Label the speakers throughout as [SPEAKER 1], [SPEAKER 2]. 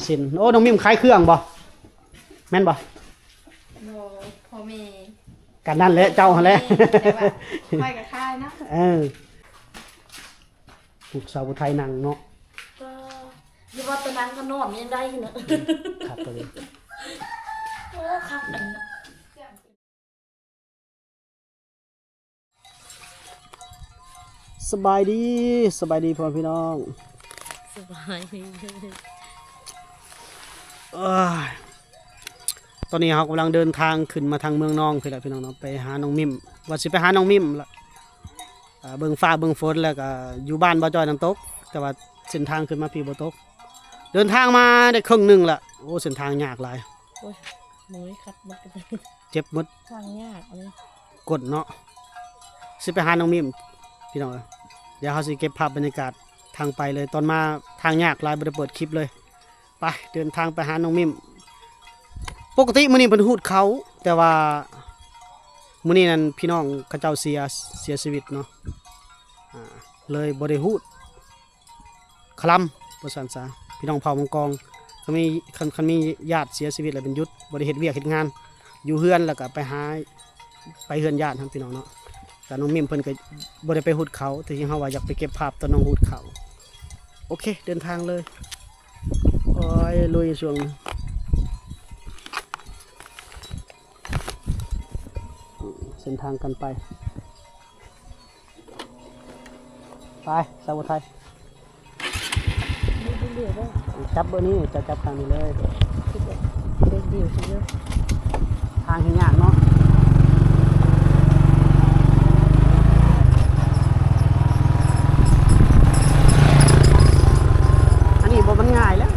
[SPEAKER 1] เส้นโอ้น้องมิมขายเครื่องบ่แม่นบ่
[SPEAKER 2] โนพ่อแม่
[SPEAKER 1] กันนั่นแหละเจ้าหั่นแหละ
[SPEAKER 2] ไปกับค่ายนะ
[SPEAKER 1] ผูกสาวไทยนั่งเนาะ
[SPEAKER 2] ก็อยู่ว่าตอนนั้นก็นอนยังได้เนาะ
[SPEAKER 1] ครับตัวนี้
[SPEAKER 2] โอ้ครับอันเนาะ
[SPEAKER 1] สบายดีพ่อพี่น้อง
[SPEAKER 2] สบาย
[SPEAKER 1] ตอนนี้เรากำลังเดินทางขึ้นมาทางเมืองนองพี่แหละพี่น้องเนาะไปหาน้องมิมว่าสิไปหาน้องมิมละเบิ่งฟ้าเบิ่งฝนแล้วก็อยู่บ้านบ่จอยน้ำตกแต่ว่าเส้นทางขึ้นมาพี่บ่ตกเดินทางมาได้ครึ่งนึงละโอ้เส้นทางยากหลาย
[SPEAKER 2] โอ้ยน้อยคัดหมดกัน
[SPEAKER 1] เจ็บหมด
[SPEAKER 2] ทางยากเลย
[SPEAKER 1] กดเนาะสิไปหาน้องมิมพี่น้องเดี๋ยวเขาสิเก็บภาพบรรยากาศทางไปเลยตอนมาทางยากหลายบ่ได้เปิดคลิปเลยไปเดินทางไปหาน้องมิมปกติมื้อนี้เพิ่นฮูดเขาแต่ว่ามื้อนี้นั่นพี่น้องเขาเจ้าเสียชีวิตเนาะเลยบ่ได้ฮูดคลำประสานซะพี่น้องเผ่ามังกรเขามีคันมีญาติเสียชีวิตแล้วเป็นยุทธบ่ได้เฮ็ดเวียกเฮ็ดงานอยู่เฮือนแล้วก็ไปหาไปเฮือนญาติทั้งพี่น้องเนาะแต่น้องมิมเพิ่นก็บ่ได้ไปฮูดเขาแต่ที่เฮาว่าอยากไปเก็บภาพตอนน้องฮูดเขาโอเคเดินทางเลยโอ้ยลุยช่วงเส้นทางกันไปสาวไทยจับเบอร์นี้จะจับทางนี้เลย
[SPEAKER 2] เด็กเดียวใช่ไหม
[SPEAKER 1] ทางที่ยากเนาะอันนี้บ่มันง่ายแล้ว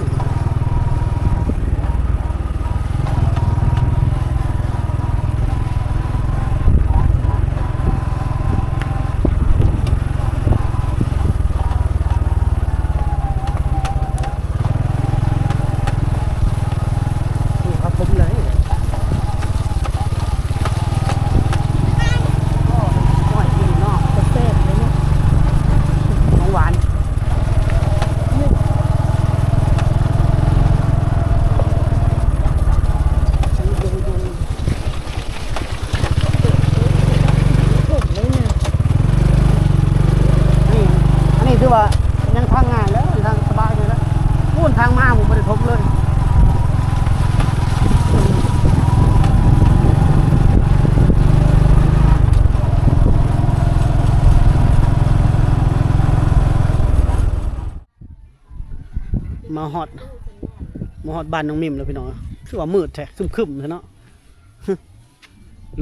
[SPEAKER 1] คือว่ายังทางง่ายแล้วทางสบายเลยแล้วพูดทางมาผมไม่ได้ทบเลยมาฮอดบ้านน้องมิมแล้วพี่น้องคือว่ามืดแท้คึมๆเนาะ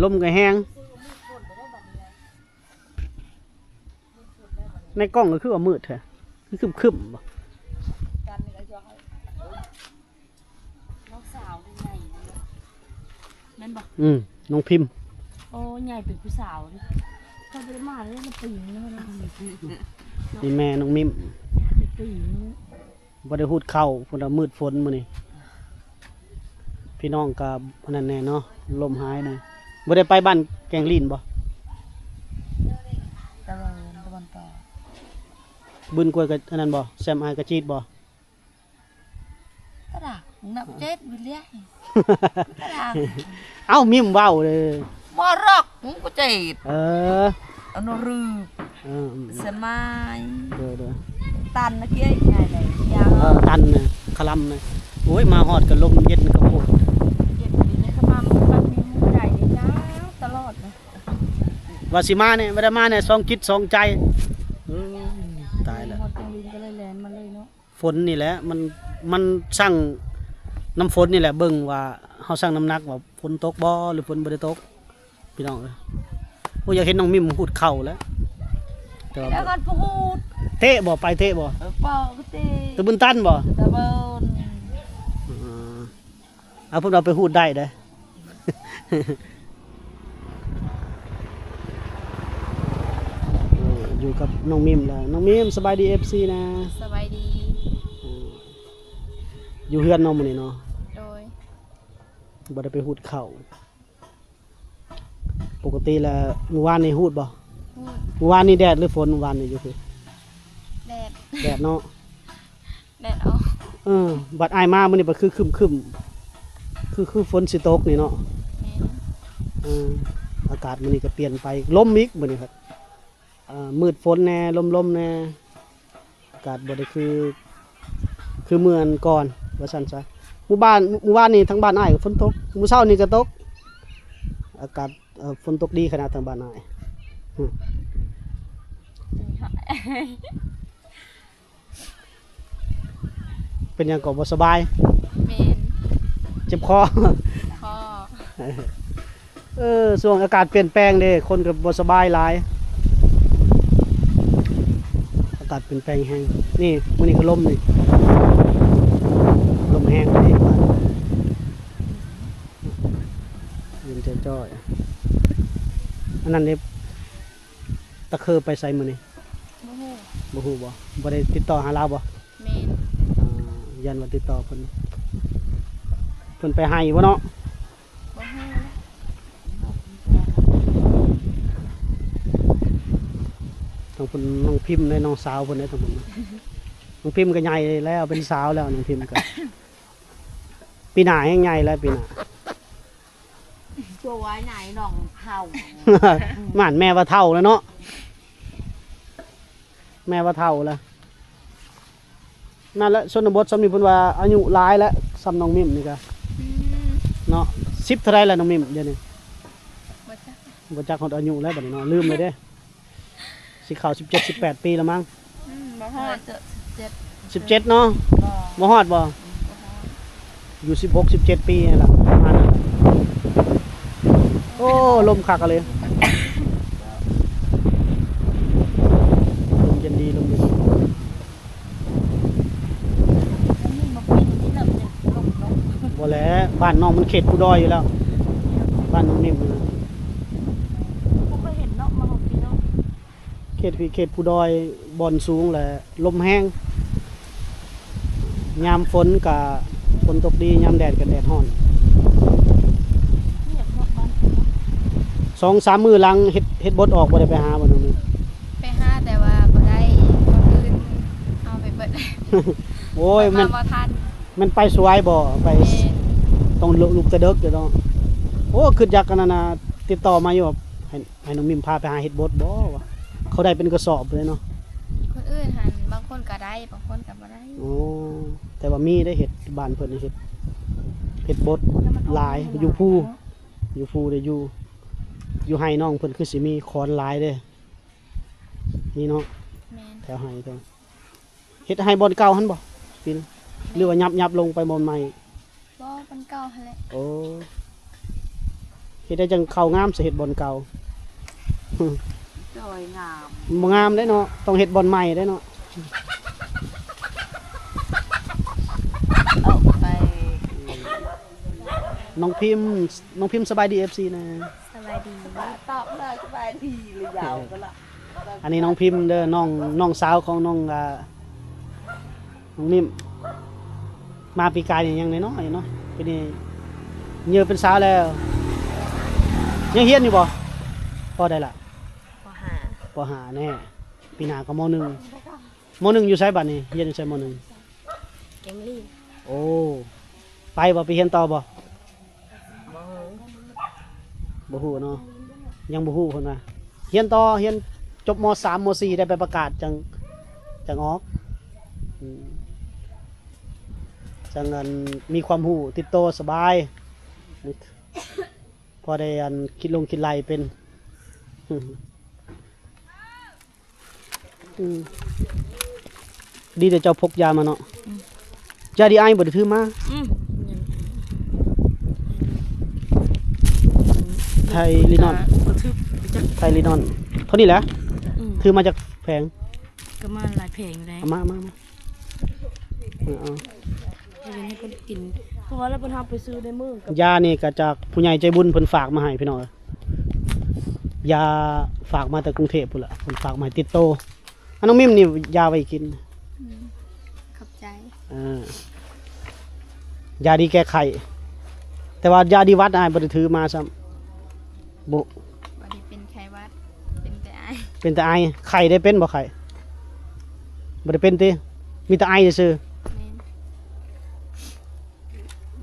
[SPEAKER 1] ลมก็แห้งในกล้องก็คือว่ามืดแท้คือคึมๆบ่
[SPEAKER 2] น้องสาวใหญ่แม่นบ่
[SPEAKER 1] น้องพิมพ์
[SPEAKER 2] โอ้ใหญ่เป็นผู้สาวดิเขาไปมาเลยมันปีนแล้ว
[SPEAKER 1] นี่แม่น้องมิม
[SPEAKER 2] ปีน
[SPEAKER 1] บ่ได้ฮูดเข้าพุ่นมืดฝนมื้อนี้พี่น้องก็นั่นแน่เนาะลมหายหน่อยบ่ได้ไปบ้านแกงลีนบ่
[SPEAKER 2] ตะวันตก
[SPEAKER 1] บึนกล้วยกับอันนั้นบ่แซมอายกับจีดบ่
[SPEAKER 2] ตะดานับเจ็ดวิลเลียตะดา
[SPEAKER 1] เอ้ามิมเว้าเลย
[SPEAKER 2] บ่รักมึงก็เจ็ดอันรืสมัย
[SPEAKER 1] เด้อ
[SPEAKER 2] ตันนะเกี้ยไงเลยยาง
[SPEAKER 1] ตันน่ะคลำน่ะโอ้ยมาฮอดก็ลมเย็นก็โพด
[SPEAKER 2] เย็นดีนะขมมันมีมือใดนี่จ้าตลอดนะ
[SPEAKER 1] ว่าสิมาเนี่ยบ่ได้มาเนี่ยสองจิตสองใจตายแล้วฝนนี่แหละมันสร้างน้ำฝนนี่แหละเบิ่งว่าเฮาสร้างน้ำหนักว่าฝนตกบ่หรือฝนบ่ได้ตกพี่น้องเอ้ยโอ้อยากเห็นน้องมิมพูดเข้าแล้วแต่ว่า
[SPEAKER 2] แล้วกันพูด
[SPEAKER 1] เตะบ่ไปเตะบ่
[SPEAKER 2] เปล่าก็เตะ
[SPEAKER 1] ตะบุญตันบ่
[SPEAKER 2] ตะบุญ
[SPEAKER 1] เอาพวกเราไปพูดได้เด้ออยู่กับน้องมิมแล้วน้องมิมสบายดี FC นะ
[SPEAKER 2] สบายดี
[SPEAKER 1] อยู่เฮือนน้องมื้อนี้เนาะ
[SPEAKER 2] โดย
[SPEAKER 1] บ่ได้ไปฮูดเข้าปกติแล้วเมื่อวานนี่ฮูดบ่เมื่อวานนี่แดดหรือฝนเมื่อวานนี่อยู่คือแดดเนาะ
[SPEAKER 2] แดดเอา
[SPEAKER 1] บัดอายมามื้อนี้บ่คือครึมๆคือฝนสิตกนี่เนาะ
[SPEAKER 2] แม่น
[SPEAKER 1] อากาศมื้อนี้ก็เปลี่ยนไปลมอีกมื้อนี้ครับมืดฝนแน่ลมๆแน่อากาศบ่ได้คือเมื่อนก่อนว่าซั่นซะหมู่บ้านนี่ทั้งบ้านอ้ายก็ฝนตกมื้อเช้านี่ก็ตกอากาศฝนตกดีขนาดทางบ้านอ้ายเป็นหยังก็บ่สบาย
[SPEAKER 2] แม่น
[SPEAKER 1] เจ็บคอ
[SPEAKER 2] คอ
[SPEAKER 1] ช่วงอากาศเปลี่ยนแปลงเด้คนก็บ่สบายหลายอากาศเปลี่ยนแปลงแฮงนี่มื้อนี้ก็ลมนี่ลมแห้งเลยบ้านเย็นจ้อยๆอันนั้นนี่ตะเคอไปใส่มื้อนี้
[SPEAKER 2] บ่ฮู้
[SPEAKER 1] บ่ได้ติดต่อหาเราบ่
[SPEAKER 2] แม่น
[SPEAKER 1] ยันว่าติดต่อเพิ่นไปให้บ่เนาะ
[SPEAKER 2] บ่ฮู้
[SPEAKER 1] ทั้งเพิ่นน้องพิมพ์ในน้องสาวเพิ่นได้ทั้งหมดน้องพิมพ์ก็ใหญ่แล้วเป็นสาวแล้วน้องพิมพ์ก็ปีหน้ายังใหญ่แล้วปีหน้า
[SPEAKER 2] ชัวไว้ไหนน้องเฮา
[SPEAKER 1] หม่านแม่ว่าเฒ่าแล้วเนาะแม่ว่าเฒ่าแล้วนั่นแหละชนบทสำนี้เพิ่นว่าอายุหลายแล้วสำน้องมิมนี่ก็เนาะ10เท่าไรแล้วน้องมิมเดี๋ยวนี้
[SPEAKER 2] บ่จัก
[SPEAKER 1] บ่จักฮอดอายุแล้วบัดนี้เนาะลืมเลยเด้สิเข้า17 18ปีแล้วมั้ง
[SPEAKER 2] บ่ฮอด17
[SPEAKER 1] 17เนาะ
[SPEAKER 2] บ่
[SPEAKER 1] บ่ฮอดบ่อยู่16 17ปีนี่ล่ะประมาณนั้นโอ้ลมคักอะเลยลมเย็นดีลมเย็นดี
[SPEAKER 2] อันนี้มาเป็นที่เราจะลง
[SPEAKER 1] บ่แหล้วบ้านน้องมันเขตผู้ดอยอยู่แล้วบ้านน้องนิ่มนะ
[SPEAKER 2] บ่เคยเห็นเนาะมาของพี่เนาะ
[SPEAKER 1] เขตผู้ดอยบ่อนสูงแหละลมแห้งยามฝนก็ฝนตกดียามแดดก็แดดร้อน
[SPEAKER 2] อยากเนาะบ้าน
[SPEAKER 1] 2-3 มื้อหลังเฮ็ดบดออกบ่ได้ไปหาบ่น้องนิ่ม
[SPEAKER 2] ไปหาแต่ว่าบ่ได้คนอื่นเอาไปเบิด
[SPEAKER 1] โอ้ย
[SPEAKER 2] มาบ่ทัน
[SPEAKER 1] มันไปสวยบ่ไป
[SPEAKER 2] แม่น
[SPEAKER 1] ต้องลุกตะเดึกอยู่เนาะโอ้คืออยากกันนะติดต่อมาอยู่แบบให้น้องมิมพาไปหาเฮ็ดบดบ่วะเขาได้เป็นกระสอบเลยเนาะ
[SPEAKER 2] คนอื่นหันบางคนก็ได้บางคนก็บ่ได้
[SPEAKER 1] โอ้แต่ว่ามีได้เฮ็ดบ้านเพิ่นได้เฮ็ดบดหลายอยู่ภูได้อยู่ให้น้องเพิ่นคือสิมีคอนหลายเด้นี่เนาะ
[SPEAKER 2] แม่น
[SPEAKER 1] แถวให้เพิ่นเฮ็ดให้บอนเก่าหั่นบ่ปินหรือว่ายับลงไปบอนใหม่
[SPEAKER 2] บ่มันเก่าหั่นแหละ
[SPEAKER 1] โอ้เฮ็ดได้จังเข้างามสิเฮ็ดบอนเก่า
[SPEAKER 2] สวยงาม
[SPEAKER 1] บ่งามได้เนาะต้องเฮ็ดบอนใหม่ได้เนาะ
[SPEAKER 2] เอาไป
[SPEAKER 1] น้องพิมพ์สบายดี FC นะ
[SPEAKER 2] สบายดีตอบเลยสบายดีหรือยาวก็ล่ะ
[SPEAKER 1] อันนี้น้องพิมพ์เด้อน้องสาวของน้องนิ่มมาปีกายนี่ยังน้อยๆเนาะปีนี้เยอะเป็นสาวแล้วยังเฮียนอยู่บ่พอได้ล่ะ
[SPEAKER 2] บ่หา
[SPEAKER 1] ปหาแน่ปีหน้าก็มหนึ่งอยู่ไสบัดนี้เฮียนอยู่ไสมหนึ่ง
[SPEAKER 2] แกงลี่
[SPEAKER 1] โอ้ไปบ่ไปเรียนต่อบ่
[SPEAKER 2] บ่
[SPEAKER 1] บ่ฮู้เนาะยังบ่ฮู้เพิ่นว่าเรียนต่อเรียนจบม3ม4ได้ไปประกาศจังออกอืมจังอันมีความรู้ติดโตสบายพอได้อันคิดไล่เป็นดีแต่เจ้าพกยามาเนาะยาดีไอบ่ได้ถือมาไทยลินอนเท่านี้แหละถือมาจากแผง
[SPEAKER 2] ก็มาหลายเพลงแล้ว
[SPEAKER 1] เอามาเอา
[SPEAKER 2] ให้เพิ่นกินเพราะว่าแล้วเพิ่นเอาไปซื้อในมือกับ
[SPEAKER 1] ยานี่ก็จากผู้ใหญ่ใจบุญเพิ่นฝากมาให้พี่น้องยาฝากมาจากกรุงเทพพุ่นล่ะเพิ่นฝากมาให้ติดโตอันน้องมิมนี่ยาไว้กิน
[SPEAKER 2] ขอบใจ
[SPEAKER 1] ยาดีแก้ไขแต่ว่ายาดีวัดอ้ายบ่ได้ถือมาซ้ำบ่
[SPEAKER 2] บ่ได้เป็นไข้หวัดเป็นแต่ไอ
[SPEAKER 1] เป็นแต่ไอไข้ได้เป็นบ่ไข้บ่ได้เป็นติมีแต่ไอซื่อ
[SPEAKER 2] แม่น
[SPEAKER 1] ๆ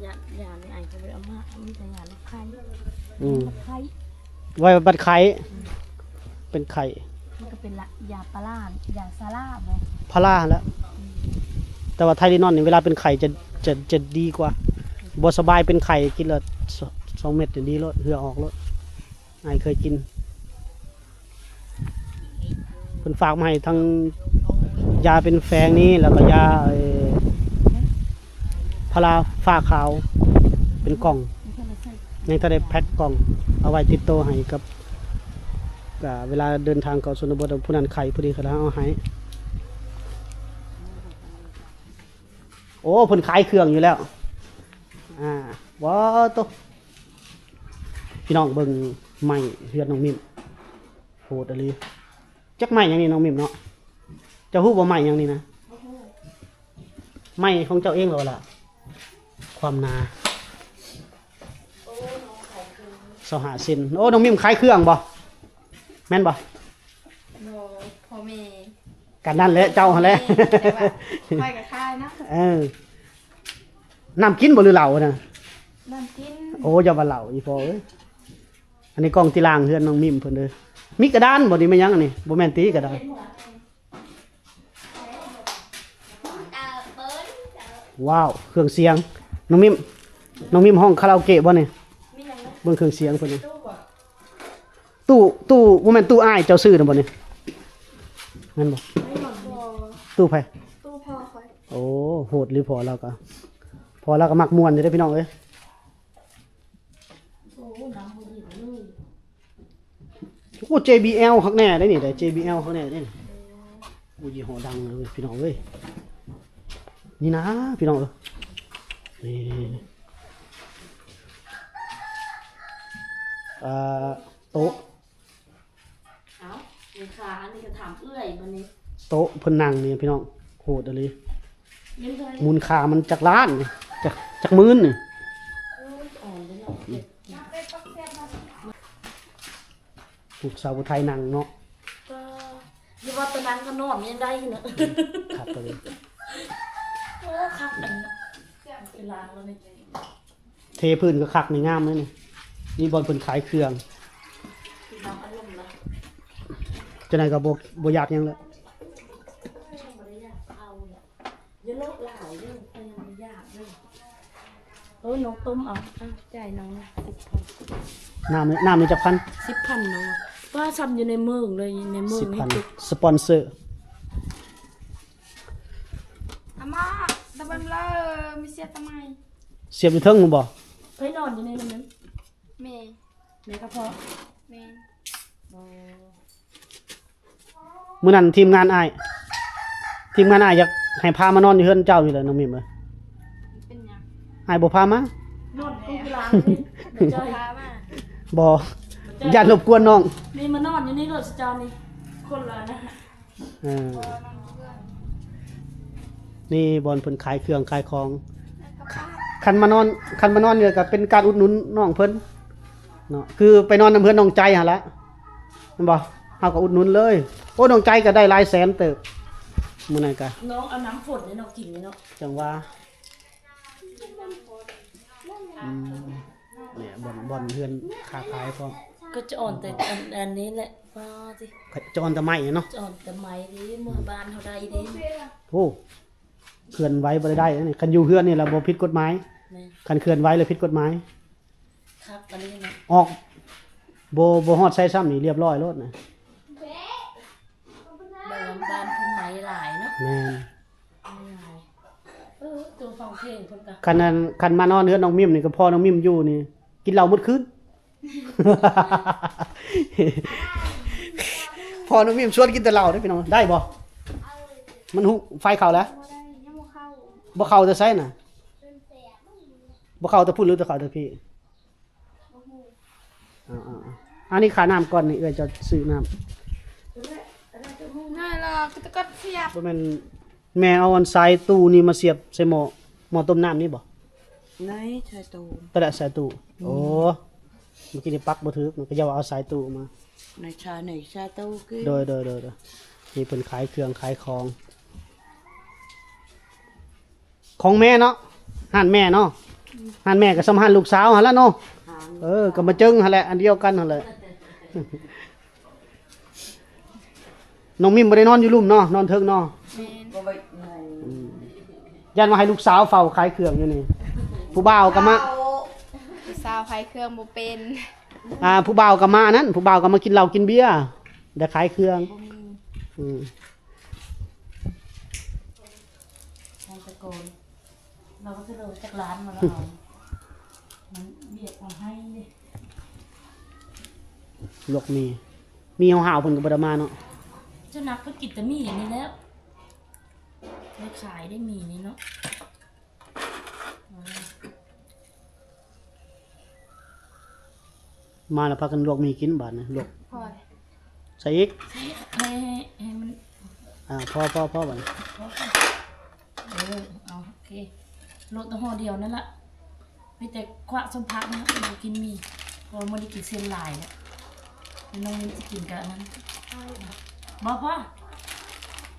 [SPEAKER 3] ยาในไอเขาไปเอามามีแต่ยาลูกไข่
[SPEAKER 1] อืม
[SPEAKER 3] ไข่
[SPEAKER 1] ไว้บัดไข้เป็นไข่
[SPEAKER 3] มันก็เป็นละยาปลาร้ายาซาร่าบ่
[SPEAKER 1] พาราแล้ว แต่ว่าไทลินอนนี่เวลาเป็นไข่จะดีกว่าบ่สบายเป็นไข่กินละ2 เม็ดจะดีแล้วเหงื่อออกแล้วไอเคยกินเพิ่นฝากมาให้ทั้งยาเป็นแฟงนี้แล้วก็ยาพาราฝ้าขาวเป็นกล่อง
[SPEAKER 3] มีแค่ละใส่
[SPEAKER 1] ยังถ้าได้แพ็คกล่องเอาไว้ติดตัวให้กับเวลาเดินทางเข้าชนบทผู้นั้นไข่พอดีเขาเอาให้โอ้เพิ่นขายเครื่องอยู่แล้วว้าวโตพี่น้องเบิ่งไม้เฮือนน้องมิมโหดอะลีจักไม้หยังนี่น้องมิมเนาะเจ้าฮู้บ่ไม้หยังนี่นะไม้ของเจ้าเองเหรอล่ะความนา25 เซนโอ้น้องมิมขายเครื่องบ่แม่นบ่
[SPEAKER 3] โนพ่อแม่
[SPEAKER 1] กันนั่นแหละเจ้าหั่นแหละ
[SPEAKER 3] ไปกับค่ายนะ
[SPEAKER 1] น้ำกินบ่หรือเหล้าน่ะ
[SPEAKER 3] น้ำกิน
[SPEAKER 1] โอ้อย่าว่าเหล้าอีพอเอ้ยอันนี้กล้องที่ล่างเฮือนน้องมิมเพิ่นเด้อมีกระดานบ่นี่แม่นหยังอันนี้บ่แม่นตีกระดานว้าวเครื่องเสียงน้องมิมห้องคาราโอเกะบ่นี่เบิ่งเครื่องเสียงเพิ่นนี่ตู้บ่แม่นตู้อ้ายเจ้าซื้อน่ะบ่นี่แม่นบ่ตู้ไผ
[SPEAKER 3] ตู้พ่อคอย
[SPEAKER 1] โอ้โหดหรือพอเราก็มักม่วนอยู่เด้อพี่น้องเอ้ย
[SPEAKER 3] โอ้น้ำมันดีเลย
[SPEAKER 1] โอ้ JBL คักแน่ได้นี่ได้ JBL คักแน่ได้นี่โอ้ยี่ห้อดังเลยพี่น้องเอ้ยนี่นะพี่น้องเอ้ยนี่โต๊ะ
[SPEAKER 3] เอาเดี๋ยวขาอันนี้ก็ถามเอื้อยมันนี่
[SPEAKER 1] โต๊ะเพิ่นนั่งนี่พี่น้องโหดอะเลย
[SPEAKER 3] ยังเคย
[SPEAKER 1] มูลค่ามันจักล้านนี่จักหมื่นนี่
[SPEAKER 3] อ่อนเลยเนาะเจ็บ
[SPEAKER 1] ลูกสาวผู้ไทยนั่งเนาะ
[SPEAKER 3] ก็ยี่ว่าตอนนั้นก็นอนยังได้เนาะ
[SPEAKER 1] ครับไปเลย
[SPEAKER 3] โอ้คักอันเนาะเวลาเราในใจ
[SPEAKER 1] เทพื้นก็คักนี่งามเลยนี่บอลเพิ่นขายเครื่อง
[SPEAKER 3] คือน้ำอารมณ์นะ
[SPEAKER 1] จังได๋ก็บ่อยากหยังเลย
[SPEAKER 3] ไม่ได้อยากเอาเนี่ยเยอะโลกหลายเรื่องแต่ยังไม่อยากเลยน้องต้มเอาจ่ายน้อง
[SPEAKER 1] น้ำนี่จักพัน
[SPEAKER 3] 10,000น้องว่าทำอยู่ในเมืองเลยในเมืองให้ตึก
[SPEAKER 1] 10,000สปอนเซอร์
[SPEAKER 4] อาม่าตะบันเลอมีเสียทำไม
[SPEAKER 1] เสียบอยู่เทิงบ่
[SPEAKER 3] ไปนอนอยู่ในนั้น
[SPEAKER 4] แม่
[SPEAKER 3] แม่ก็พอ
[SPEAKER 4] แม่
[SPEAKER 1] มื้อนั้นทีมงานอ้ายอยากให้พามานอนอยู่เฮือนเจ้าอยู่เลยน้องมิมเอ้ย
[SPEAKER 4] เป็นหยัง
[SPEAKER 1] อ้ายบ่พามาน
[SPEAKER 3] อนกูกีฬาเดี๋ยวจอย
[SPEAKER 4] พามา
[SPEAKER 1] บ่อย่ารบกวนน้อง
[SPEAKER 3] นี่มานอนอยู่ในรถสจอนี่คนละนะ
[SPEAKER 1] เออนี่บอลเพิ่นขายเครื่องขายของคันมานอนเนี่ยก็เป็นการอุดหนุนน้องเพิ่นเนาะคือไปนอนนำเพิ่นน้องใจหั่นละแม่นบ่เฮาก็อุดหนุนเลยโอ้น้องใจก็ได้หลายแสนเติบมื้อนั้นก็
[SPEAKER 3] น้องเอาน้ำฝนเนี่ยน้องกินเนาะ
[SPEAKER 1] จังว่าเนี่ยบอลเฮือนค้าขายพร้อม
[SPEAKER 3] ก็จะอ่อนแต่อันนี้แหละป้าสิ
[SPEAKER 1] จอนตะไม้เนาะ
[SPEAKER 3] จะอ่อนแต่ไม้ดิเมื่อบ้านเขาได้ดิ
[SPEAKER 1] โอ้เคลื่อนไหวบ่ได้นี่คันอยู่เฮือนนี่ล่ะบ่ผิดกฎหมาย
[SPEAKER 3] แม่
[SPEAKER 1] คันเคลื่อนไหวเลยผิดกฎหมาย
[SPEAKER 3] ครับอันนี้นะ
[SPEAKER 1] ออกบ่ฮอดใช้ซ้ำนี่เรียบร้อยโลดนะ
[SPEAKER 3] บ้านพุ่มไม้หลายเนาะ
[SPEAKER 1] แม่น
[SPEAKER 3] หลายตัวฟังเพลงคนกัน
[SPEAKER 1] คันมานอนเฮือนน้องมิมนี่ก็พอน้องมิมอยู่นี่กินเหล้าหมดคืน พอน้องมิมชวนกินแต่เหล้าได้อพี่น้องได้บ่มันหุไฟเข้าแล้ว
[SPEAKER 4] บ่ได้ยังบ่เข้า
[SPEAKER 1] บ่เข้าแต่ไสน่ะ
[SPEAKER 4] เป็นแสบ
[SPEAKER 1] บ่เข้าแต่พูดหรือแต่เข้าแต่พี่
[SPEAKER 4] บ่ฮู้
[SPEAKER 1] อันนี้ค่าน้ำก่อนนี่เอ้ยจะซื้อน้ำ
[SPEAKER 4] นั่นล่ะก็ตะกัดเสียบ
[SPEAKER 1] บ่แม่นแม่เอาอันสายตู้นี่มาเสียบใส่หม้อต้มน้ำนี่บ่
[SPEAKER 2] ไหนชายตู
[SPEAKER 1] ตะละสายตู้โอ้เมื่อกี้นี่ปักบ่ถึกมันก็อย่าว่าเอาสายตู้มา
[SPEAKER 2] ในชายตูคือ
[SPEAKER 1] โดยนี่เป็นขายเครื่องขายของแม่เนาะห่านแม่เนาะ
[SPEAKER 4] แ
[SPEAKER 1] หันแม่ก็สำหันลูกสาวหั่นละเนาะก็มาจึงหั่นแหละอันเดียวกันหั่นแหละน้องมิมบ่ได้นอนอยู่ลุ่มเนาะนอนเทิงเนาะ
[SPEAKER 2] บ่ไปไหน
[SPEAKER 1] ยันมาให้ลูกสาวเฝ้าขายเครื่องอยู่นี่ผู้บ่าวก็มา
[SPEAKER 4] สาวไผเครื่องบ่เป็น
[SPEAKER 1] ผู้บ่าวก็มานั้นผู้บ่าวก็มากินเหล้ากินเบียร์ได้ขายเครื่องอืม
[SPEAKER 3] ใช้ตะโกนเราก็จะโดนจากร้านมาแล้วเอามันเบียดเอาให้เลย
[SPEAKER 1] ลกมีห่าวๆเพิ่นก็บ่ได้มาเนาะ
[SPEAKER 3] เจ้านักก็กินแต่หมี่นี่แล้วได้ขายได้หมี่นี่เนาะ
[SPEAKER 1] มาแล้วพากันลวกมีกินบาดนะลวก
[SPEAKER 4] พอ
[SPEAKER 1] ใส่อีก
[SPEAKER 3] ให้มัน
[SPEAKER 1] พอบัดนี้
[SPEAKER 3] เอาโอเคโลตะห่อเดียวนั่นแหละไม่แต่คว้าสมพักนะเรากินหมี่พอมันได้กินเส้นลายแล้วน้องจะกินกับอันนั้นบอกพ่อ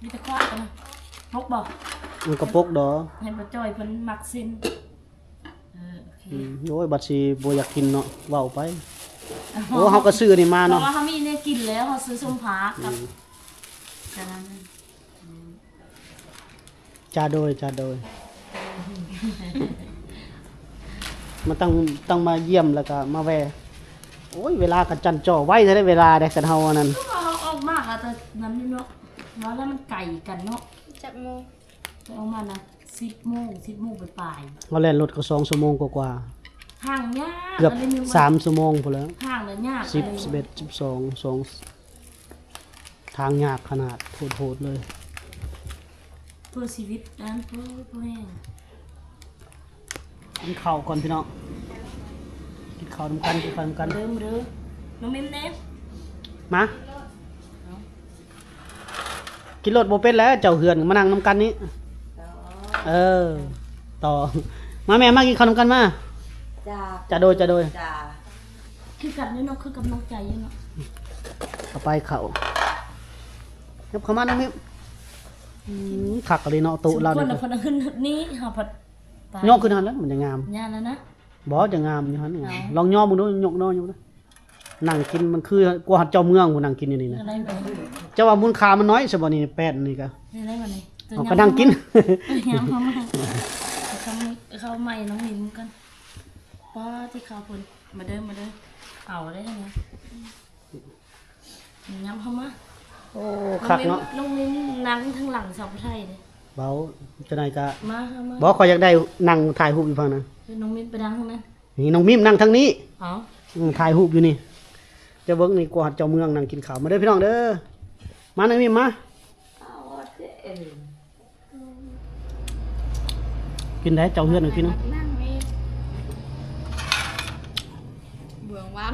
[SPEAKER 3] มีแต่คว้ากันนะพกบอก
[SPEAKER 1] มันก็ปกดอก
[SPEAKER 3] ให้ป้าจ้อยเพิ่นมักเส้นโอเค
[SPEAKER 1] โอ้ยบัดสิบ่อยากกินเนาะเว้าไปโอ้เฮาก็ซื้อนี่มา
[SPEAKER 3] เพ
[SPEAKER 1] เนาะ
[SPEAKER 3] ราะว่าเขามีเนี่ยกินแล้วเขาซื้อส้มพักกับแต่นั้น
[SPEAKER 1] จ้าโดยมันต้องมาเยี่ยมแล้วก็มาแวะโอ้ยเวลาก็จันจ่อไว้ได้เวลาได้กันเฮาอันนั้น
[SPEAKER 3] เขาออกมากอะแต่นั้นนี่เนาะว่าแล้วมันไก่กันเนาะ
[SPEAKER 4] จับโมง
[SPEAKER 3] ไปเอามานะ10 โมงไปปลาย
[SPEAKER 1] เฮาแล่นรถก็2ชั่วโมงกว่า
[SPEAKER 3] ห่างยาก
[SPEAKER 1] ๆเกือบ
[SPEAKER 3] ะไรนี่มัน
[SPEAKER 1] 3ชั่วโมงพุ่นแล้ว
[SPEAKER 3] ห่างเลยยาก
[SPEAKER 1] 10 11 12 2ทางยากขนาดโหดๆเลย
[SPEAKER 3] เพื่อชีวิตนั้นเพื่อแห้ง
[SPEAKER 1] กินข้าวก่อนพี่น้องกินข้าวนำกัน
[SPEAKER 3] เด้อน้องมิมเน่
[SPEAKER 1] มากินรถบ่เป็นแล้วเจ้าเหือนมานั่งนำกันนี้ต่อมาแม่มากินข้าวนำกันมา
[SPEAKER 2] จ้า
[SPEAKER 1] จะโดย
[SPEAKER 2] จ้า
[SPEAKER 3] คือกันนี่เนาะคือกับน้องใจอยู่เนาะ
[SPEAKER 1] เอาไปเขาครับเข้ามาน้องมิมขักอะไรเนาะตุเรา
[SPEAKER 3] ค
[SPEAKER 1] เนี่
[SPEAKER 3] น
[SPEAKER 1] ย
[SPEAKER 3] ละคนละขึ้นนี้เฮาพัด
[SPEAKER 1] ยกขึ้นหันแล้วมันจะงาม
[SPEAKER 3] ย่านแล้วนะ
[SPEAKER 1] บ่จะงามอยู่หันลองย่อมึงดูยกน้อยอยู่นะนั่งกินมันคือกว่าเจ้าเมืองผู้นั่งกินอยู่นี่นะ
[SPEAKER 3] อะไรแบบนี้
[SPEAKER 1] เจ้าว่ามูลค่ามันน้อยซะบ่นี่แป้นนี่ก็
[SPEAKER 3] อะไรแบบนี้
[SPEAKER 1] เอาก็นั่งกิน
[SPEAKER 3] ยำเขามาเขาใหม่น้องมิมกันป้าที่เขาคนมาเด้อเอาได้ไหมยำเขามา
[SPEAKER 1] โอ้คักเนาะ
[SPEAKER 3] น้องมิมนั่งทั้งหลังสาวไทยเลย
[SPEAKER 1] เบาจะไหนก็
[SPEAKER 3] มาค่ะมา
[SPEAKER 1] บ่ขอยอยากได้นั่งถ่ายรูปอยู่ฝั่งนั้น
[SPEAKER 3] น้องมิมไปดังทั้งนั้น
[SPEAKER 1] นี่น้องมิมนั่งทางนี้
[SPEAKER 3] เอา
[SPEAKER 1] ถ่ายรูปอยู่นี่เจะเบิ่งนี่กว่าเจ้าเมืองนั่งกินข้าวมาเด้อพี่น้องเด้อมาน้องมิมมากินได้เจ้าเฮือนหน่อยกินนะ
[SPEAKER 4] นั่งไม่เบื่อว่า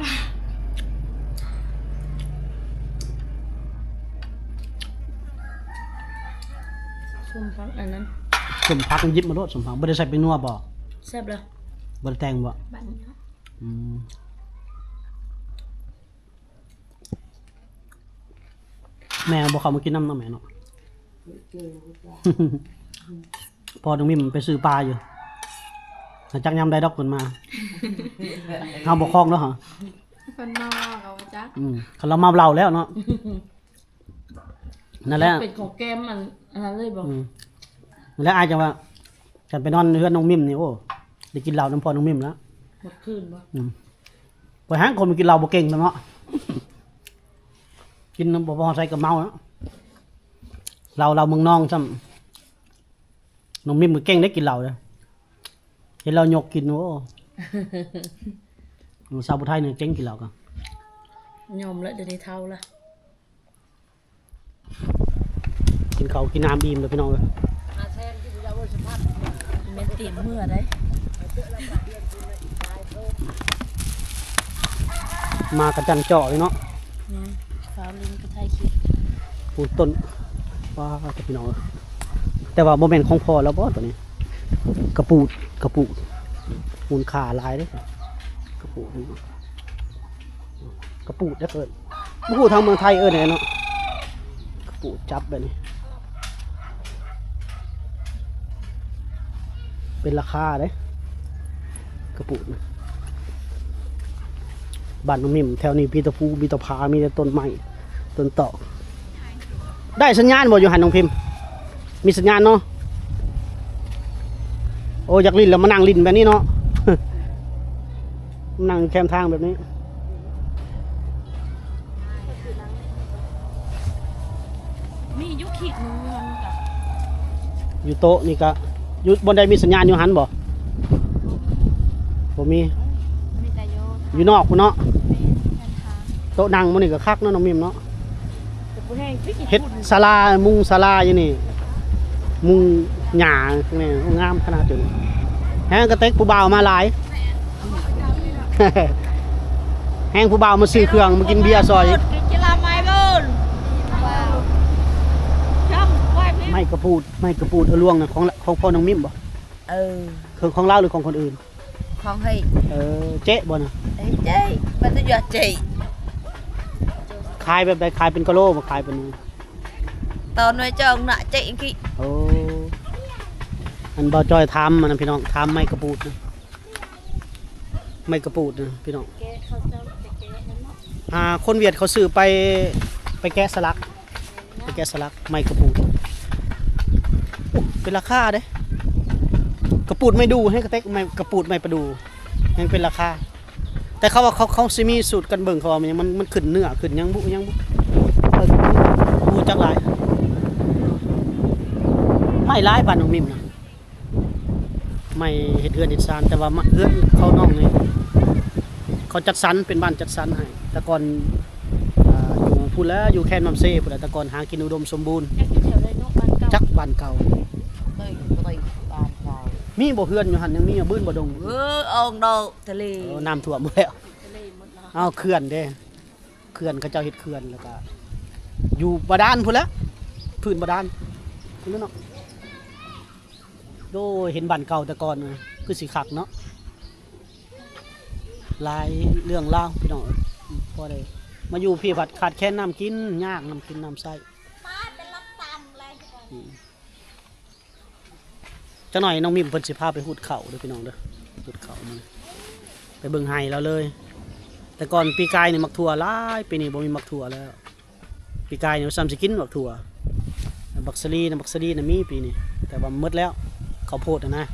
[SPEAKER 3] ส้มพักอันนั้น
[SPEAKER 1] สมพักมันยิบมาโลดสมพักบ่ได้ใส่เป็นนัวบ่
[SPEAKER 3] แซ่บเลย
[SPEAKER 1] บ่ได้แต่งบ่
[SPEAKER 4] บัน
[SPEAKER 1] อืมแม่บ่เข้ามากินน้ำเนาะแม่เนาะ พอน้องมิมไปซื้อปลาอยู่หลังจากยำได้ดอกคนมาเฮาบ่คล้องเนาะฮะ
[SPEAKER 4] คนนอกเอาจ้ะ
[SPEAKER 1] คันเราเมาเหล้าแล้วเนาะนั่นแหละ
[SPEAKER 3] เป็นของแก้มอันนั้นเลยบอก
[SPEAKER 1] นั่นแหละอายจะว่าฉันไปนอนเฮือนน้องมิมนี่โอ้ได้กินเหล้าน้ำพอน้องมิมแล้ว
[SPEAKER 3] หมดคืนบ่
[SPEAKER 1] ไปหาคนมากินเหล้าบ่เก่งแล้วเนาะ กินน้ำบ่พอใส่กับเมาแล้วเราเมืองน้องซ้ำน้องมิมก็เก่งได้กินเหล้าเลยเห็นเรายกกินโอ้ สาวผู้ไทยเนี่ยเก่งกินเหล้ากัน
[SPEAKER 3] ยอมแล้วเดี๋ยวนี้เท่าละ
[SPEAKER 1] กินข้าวกินน้ำอิ่มเลยพี่น้องเลย
[SPEAKER 3] เม็นตีนเมื่อได้
[SPEAKER 1] มากระจันเจาะเลยเนาะ
[SPEAKER 3] ฟ้าลิงก็ไทยคิด
[SPEAKER 1] ปลูกต้นว้าจะพี่น้องเอ้ยแต่ว่าโมเมนต์ของพ่อแล้วบ่ตัวนี้ กระปูดมูลค่าหลายเด้กระปูดนี่กระปูดได้เกิดบ่ฮู้ทางเมืองไทยเนาะกระปูดจับแบบนี้ เป็นราคาเด้ กระปุกบ้านน้องมิมแถวนี้มีแตะพูมีแตะพามีแต่ต้นไม้ต้นตอกได้สัญญาณบ่อยู่หันน้องพิมพ์มีสัญญาณเนาะโอ้อยากลิ้นแล้วมานั่งลิ้นแบบนี้เนาะ นั่งแคมทางแบบนี้
[SPEAKER 3] มียุคิดนึงมันกับ
[SPEAKER 1] อยู่โต๊ะนี่ก็อยู่บนใดมีสัญญาณอยู่หันบ่บ่มี
[SPEAKER 4] มีแต่โย
[SPEAKER 1] อยู่นอกพุ่นเนาะ
[SPEAKER 4] เป็นทาง
[SPEAKER 1] โต๊ะนั่งมันนี่ก็คักเนาะน้องมิมเนาะ
[SPEAKER 3] แต่ผู้แห้งพริก
[SPEAKER 1] เฮ็ดศาลามุงศาลาอยู่นี่มุงหญ้าข้างในงามขนาดอยู่นี่แฮงกระเต็กผู้บ่าวมาหลาย แฮงผู้บ่าวมาซื้อเครื่องมากินเบียร์ซอย
[SPEAKER 2] จะลาไม่เบิน
[SPEAKER 4] ว้าว
[SPEAKER 2] ช่างไว้พี่
[SPEAKER 1] ไม่กระปูดเอาล่วงนะของพ่อน้องมิมบ่ คือของเราหรือของคนอื่น
[SPEAKER 2] ของให้
[SPEAKER 1] เจ๊บ่นะ
[SPEAKER 2] ไอ้เจ้มันจะหยอดใจ
[SPEAKER 1] ขายแบบใดขายเป็นกะโหลบ่ขายเป็น
[SPEAKER 2] ตอนน้อยจังน่ะใจกี้
[SPEAKER 1] โอ้อันบ่จอยทำมันนะพี่น้องทำไม่กระปูดนะไม่กระปูดนะพี่น้อง
[SPEAKER 3] แกเขาจะไปแกะนั่นเนาะ
[SPEAKER 1] คนเวียดเขาซื้อไปแกะสลักไปแกะสลักไม่กระปูดโอ้เป็นราคาเด้กระปูดไม่ดูให้กระเต็กไม่กระปูดไม่ประดูยังเป็นราคาแต่เขาว่าเขาสิมีสูตรกันเบิ่งเขาว่ามันขึ้นเนื้อขึ้นยังบุบูจักหลายไม่ร้ายบ้านน้องมิมนะไม่เฮ็ดเฮือนเฮ็ดซานแต่ว่าเฮือนเขาน้องนี่เขาจัดสรรเป็นบ้านจัดสรรให้แต่ก่อนอยู่พูดแล้วอยู่แค่น้ำเซ่พูดแล้วแต่ก่อนหากินอุดมสมบูรณ์
[SPEAKER 3] แกกินแถวไรเนาะบ้านเก่า
[SPEAKER 1] จักบ้านเก่า
[SPEAKER 2] เฮ้ยไปบ้านเรา
[SPEAKER 1] มีบ่เฮือนอยู่หั่นยังมีบื้นบ่ดง
[SPEAKER 2] องดอกทะเล
[SPEAKER 1] น้ำท่วมหมดแล้ว
[SPEAKER 3] ทะเลหมดแล้ว
[SPEAKER 1] เอาเขื่อนเด้เขื่อนเขาเจ้าเฮ็ดเขื่อนแล้วก็อยู่บาดาลพุ่นแหล้วพื้นบาดาลพุ่นแล้วเนาะโดยเห็นบ้านเก่าแต่ก่อนนะคือสิคักเนาะหลายเรื่องราวพี่น้องพอได้มาอยู่พี่ผัดขาดแคลนน้ำกินยากน้ำกินน้ำใส่จังหน่อยน้องมิมเพิ่นสิพาไปหุดเข่าเด้อพี่น้องเด้อหุดเข่ามันไปเบิ่งไห้แล้วเลย แต่ก่อนปีกายนี่มักถั่วหลายปีนี้บ่มีมักถั่วแล้วปีกายนี่ซ้ำสิกินมักถั่วบักสลีนะมีปีนี้แต่ว่าหมดแล้วข้าวโพดนะ